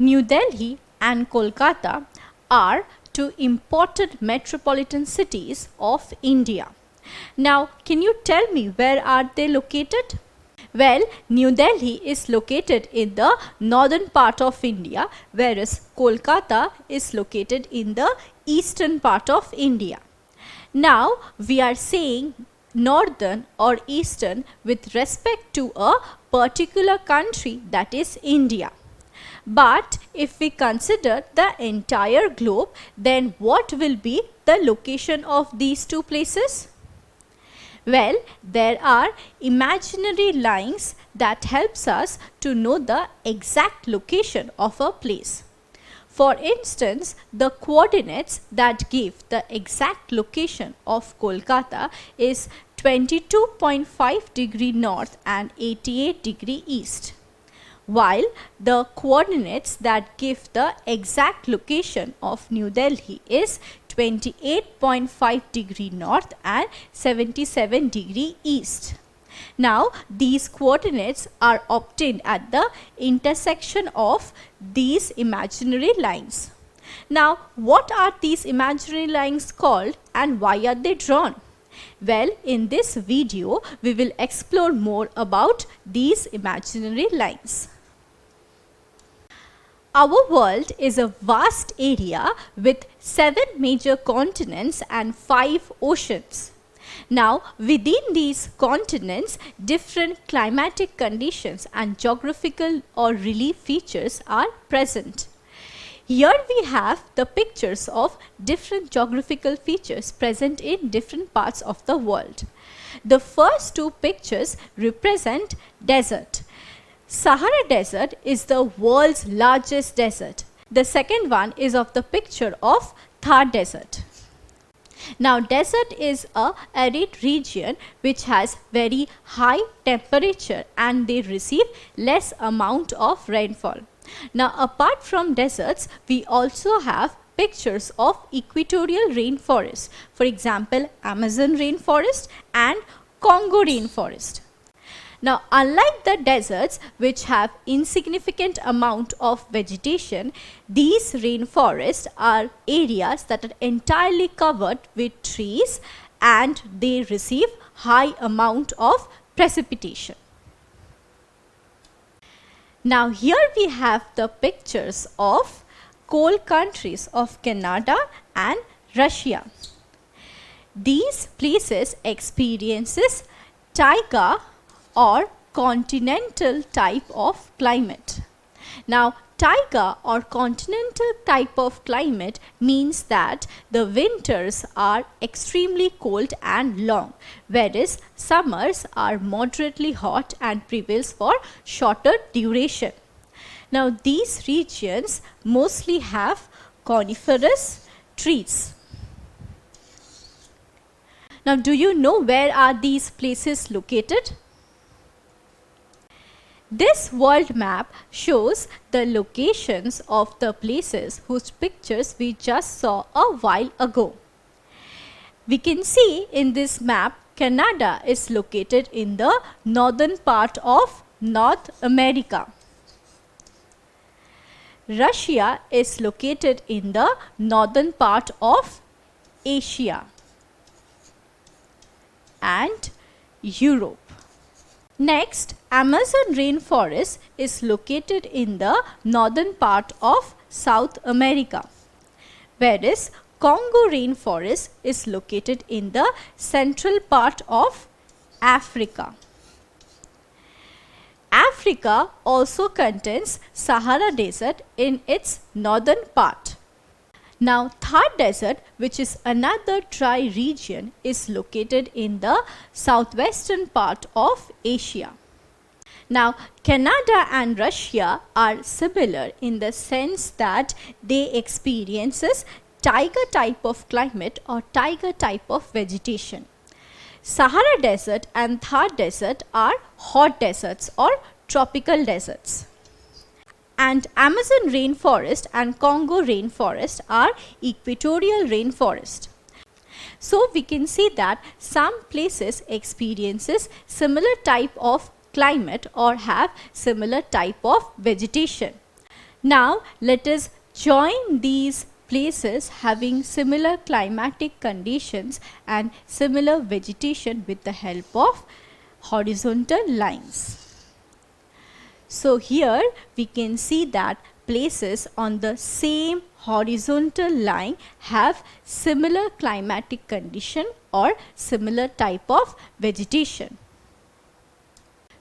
New Delhi and Kolkata are two important metropolitan cities of India. Now, can you tell me where are they located? Well, New Delhi is located in the northern part of India, whereas Kolkata is located in the eastern part of India. Now, we are saying northern or eastern with respect to a particular country, that is India. But if we consider the entire globe, then what will be the location of these two places? Well, there are imaginary lines that helps us to know the exact location of a place. For instance, the coordinates that give the exact location of Kolkata is 22.5 degree north and 88 degree east, while the coordinates that give the exact location of New Delhi is 28.5 degree north and 77 degree east. Now, these coordinates are obtained at the intersection of these imaginary lines. Now, what are these imaginary lines called and why are they drawn? Well, in this video, we will explore more about these imaginary lines. Our world is a vast area with 7 major continents and 5 oceans. Now, within these continents, different climatic conditions and geographical or relief features are present. Here we have the pictures of different geographical features present in different parts of the world. The first two pictures represent desert. Sahara Desert is the world's largest desert. The second one is of the picture of Thar Desert. Now, desert is a arid region which has very high temperature and they receive less amount of rainfall. Now, apart from deserts, we also have pictures of equatorial rainforest. For example, Amazon rainforest and Congo rainforest. Now, unlike the deserts which have insignificant amount of vegetation, these rainforests are areas that are entirely covered with trees and they receive high amount of precipitation. Now, here we have the pictures of cold countries of Canada and Russia. These places experiences taiga or continental type of climate. Now, taiga or continental type of climate means that the winters are extremely cold and long, whereas summers are moderately hot and prevails for shorter duration. Now, these regions mostly have coniferous trees. Now, do you know where are these places located? This world map shows the locations of the places whose pictures we just saw a while ago. We can see in this map, Canada is located in the northern part of North America. Russia is located in the northern part of Asia and Europe. Next, Amazon rainforest is located in the northern part of South America, whereas Congo rainforest is located in the central part of Africa. Africa also contains Sahara Desert in its northern part. Now, Thar Desert, which is another dry region, is located in the southwestern part of Asia. Now, Canada and Russia are similar in the sense that they experiences taiga type of climate or taiga type of vegetation. Sahara Desert and Thar Desert are hot deserts or tropical deserts. And Amazon rainforest and Congo rainforest are equatorial rainforest. So, we can see that some places experiences similar type of climate or have similar type of vegetation. Now let us join these places having similar climatic conditions and similar vegetation with the help of horizontal lines. So here we can see that places on the same horizontal line have similar climatic condition or similar type of vegetation.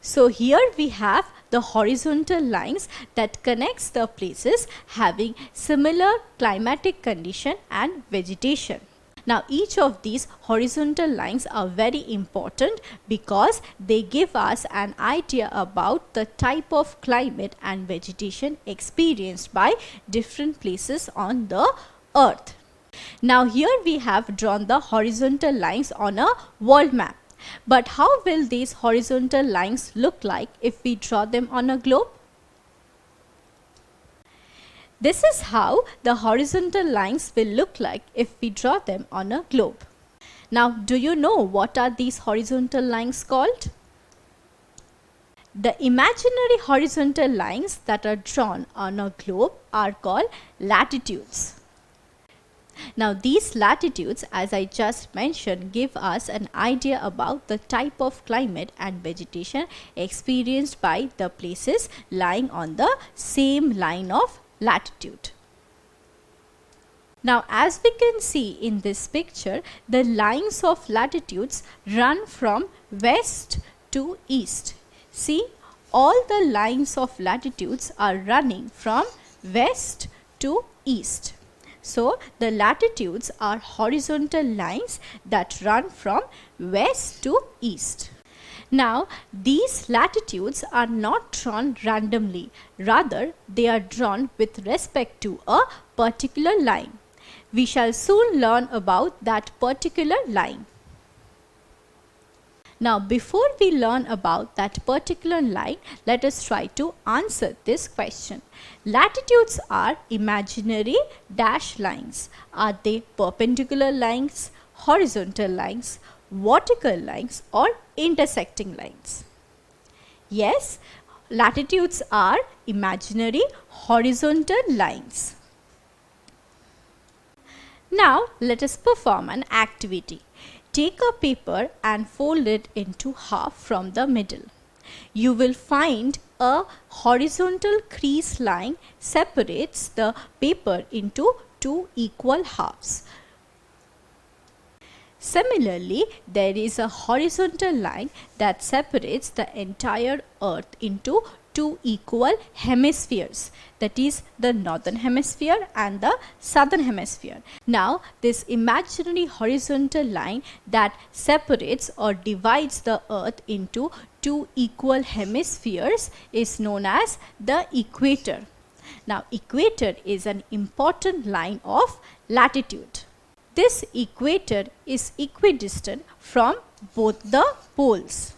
So here we have the horizontal lines that connects the places having similar climatic condition and vegetation. Now each of these horizontal lines are very important because they give us an idea about the type of climate and vegetation experienced by different places on the earth. Now here we have drawn the horizontal lines on a world map. But how will these horizontal lines look like if we draw them on a globe? This is how the horizontal lines will look like if we draw them on a globe. Now, do you know what are these horizontal lines called? The imaginary horizontal lines that are drawn on a globe are called latitudes. Now these latitudes, as I just mentioned, give us an idea about the type of climate and vegetation experienced by the places lying on the same line of latitude. Now as we can see in this picture, the lines of latitudes run from west to east. See, all the lines of latitudes are running from west to east. So the latitudes are horizontal lines that run from west to east. Now these latitudes are not drawn randomly, rather they are drawn with respect to a particular line. We shall soon learn about that particular line. Now before we learn about that particular line, let us try to answer this question. Latitudes are imaginary dashed lines. Are they perpendicular lines, horizontal lines, vertical lines or intersecting lines? Yes, latitudes are imaginary horizontal lines. Now let us perform an activity. Take a paper and fold it into half from the middle. You will find a horizontal crease line separates the paper into two equal halves. Similarly, there is a horizontal line that separates the entire earth into two equal hemispheres, that is the northern hemisphere and the southern hemisphere. Now this imaginary horizontal line that separates or divides the earth into two equal hemispheres is known as the equator. Now equator is an important line of latitude. This equator is equidistant from both the poles.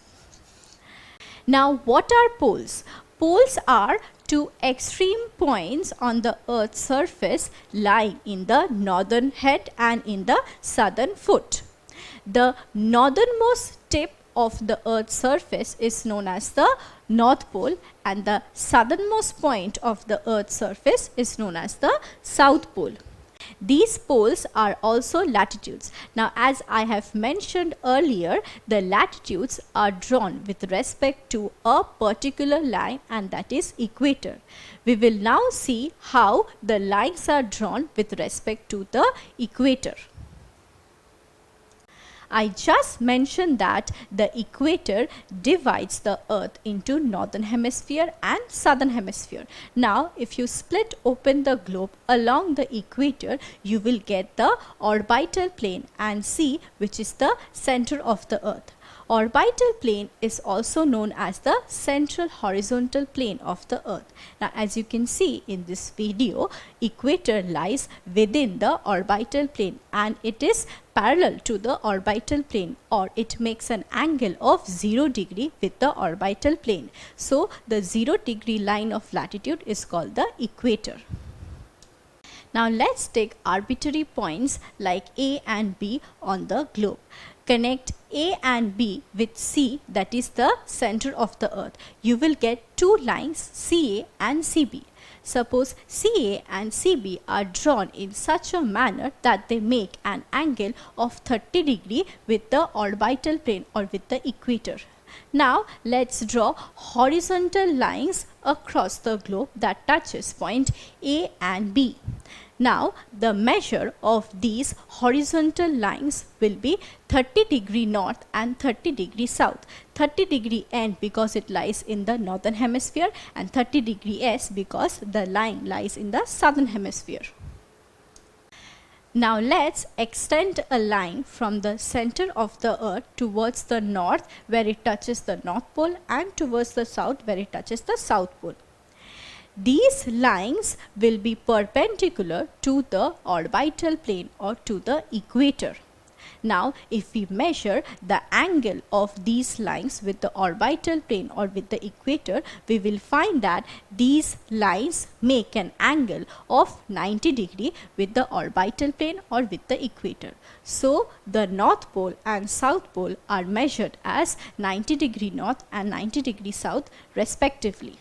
Now what are poles? Poles are two extreme points on the earth's surface lying in the northern head and in the southern foot. The northernmost tip of the earth's surface is known as the North Pole and the southernmost point of the earth's surface is known as the South Pole. These poles are also latitudes. Now as I have mentioned earlier, the latitudes are drawn with respect to a particular line and that is equator. We will now see how the lines are drawn with respect to the equator. I just mentioned that the equator divides the earth into northern hemisphere and southern hemisphere. Now if you split open the globe along the equator, you will get the orbital plane and see which is the center of the earth. Orbital plane is also known as the central horizontal plane of the earth. Now as you can see in this video, equator lies within the orbital plane and it is parallel to the orbital plane, or it makes an angle of 0 degree with the orbital plane. So the 0 degree line of latitude is called the equator. Now let's take arbitrary points like A and B on the globe. Connect A and B with C, that is the center of the earth. You will get two lines CA and CB. Suppose CA and CB are drawn in such a manner that they make an angle of 30 degree with the orbital plane or with the equator. Now let's draw horizontal lines across the globe that touches point A and B. Now the measure of these horizontal lines will be 30 degree north and 30 degree south. 30 degree N because it lies in the northern hemisphere and 30 degree S because the line lies in the southern hemisphere. Now let's extend a line from the center of the earth towards the north where it touches the north pole and towards the south where it touches the south pole. These lines will be perpendicular to the orbital plane or to the equator. Now if we measure the angle of these lines with the orbital plane or with the equator, we will find that these lines make an angle of 90 degree with the orbital plane or with the equator. So the north pole and south pole are measured as 90 degree north and 90 degree south respectively.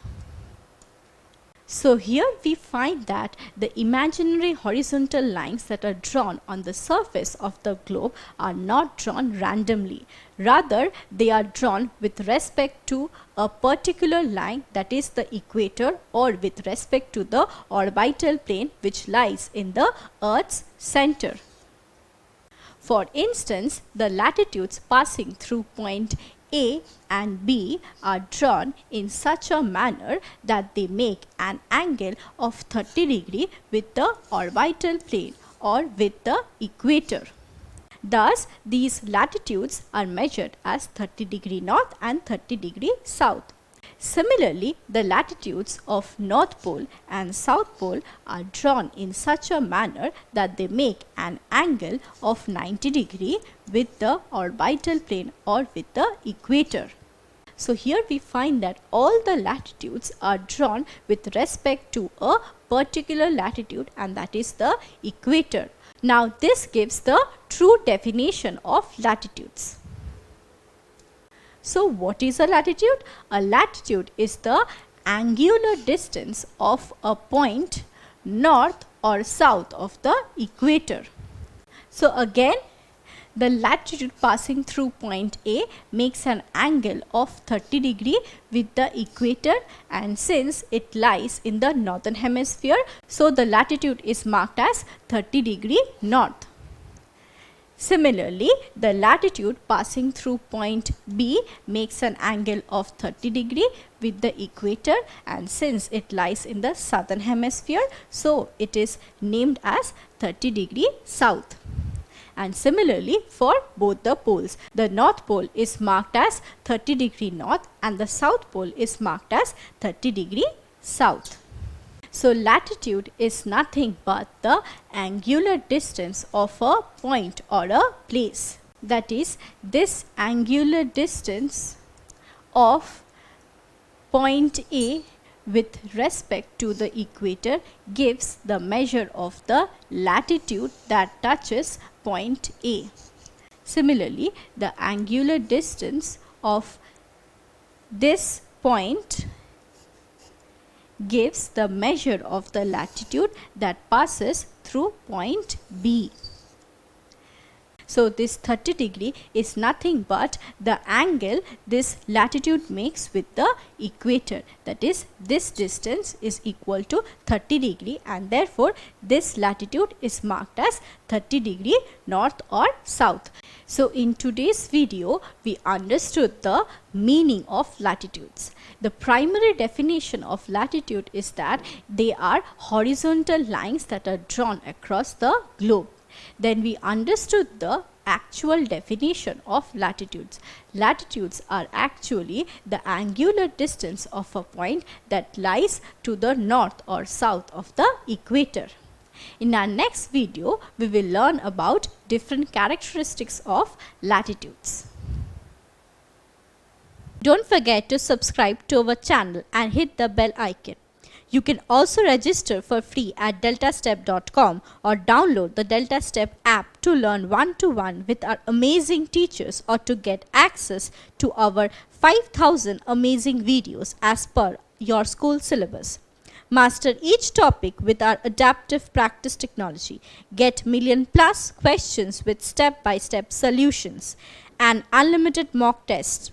So here we find that the imaginary horizontal lines that are drawn on the surface of the globe are not drawn randomly. Rather, they are drawn with respect to a particular line, that is the equator, or with respect to the orbital plane which lies in the Earth's center. For instance, the latitudes passing through point A and B are drawn in such a manner that they make an angle of 30 degree with the orbital plane or with the equator. Thus, these latitudes are measured as 30 degree north and 30 degree south. Similarly, the latitudes of North Pole and South Pole are drawn in such a manner that they make an angle of 90 degree with the orbital plane or with the equator. So here we find that all the latitudes are drawn with respect to a particular latitude, and that is the equator. Now this gives the true definition of latitudes. So what is a latitude? A latitude is the angular distance of a point north or south of the equator. So again, the latitude passing through point A makes an angle of 30 degree with the equator, and since it lies in the northern hemisphere, so the latitude is marked as 30 degree north. Similarly, the latitude passing through point B makes an angle of 30 degree with the equator, and since it lies in the southern hemisphere, so it is named as 30 degree south. And similarly for both the poles, the north pole is marked as 30 degree north and the south pole is marked as 30 degree south. So latitude is nothing but the angular distance of a point or a place. That is, this angular distance of point A with respect to the equator gives the measure of the latitude that touches point A. Similarly, the angular distance of this point gives the measure of the latitude that passes through point B. So this 30 degree is nothing but the angle this latitude makes with the equator. That is, this distance is equal to 30 degree, and therefore this latitude is marked as 30 degree north or south. So in today's video, we understood the meaning of latitudes. The primary definition of latitude is that they are horizontal lines that are drawn across the globe. Then we understood the actual definition of latitudes. Latitudes are actually the angular distance of a point that lies to the north or south of the equator. In our next video, we will learn about different characteristics of latitudes. Don't forget to subscribe to our channel and hit the bell icon. You can also register for free at DeltaStep.com or download the DeltaStep app to learn one-to-one with our amazing teachers, or to get access to our 5,000 amazing videos as per your school syllabus. Master each topic with our adaptive practice technology. Get million-plus questions with step-by-step solutions and unlimited mock tests.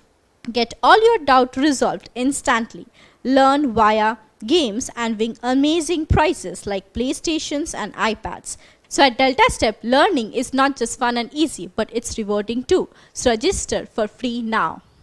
Get all your doubt resolved instantly. Learn via games and win amazing prizes like PlayStations and iPads. So at DeltaStep, learning is not just fun and easy, but it's rewarding too. So register for free now.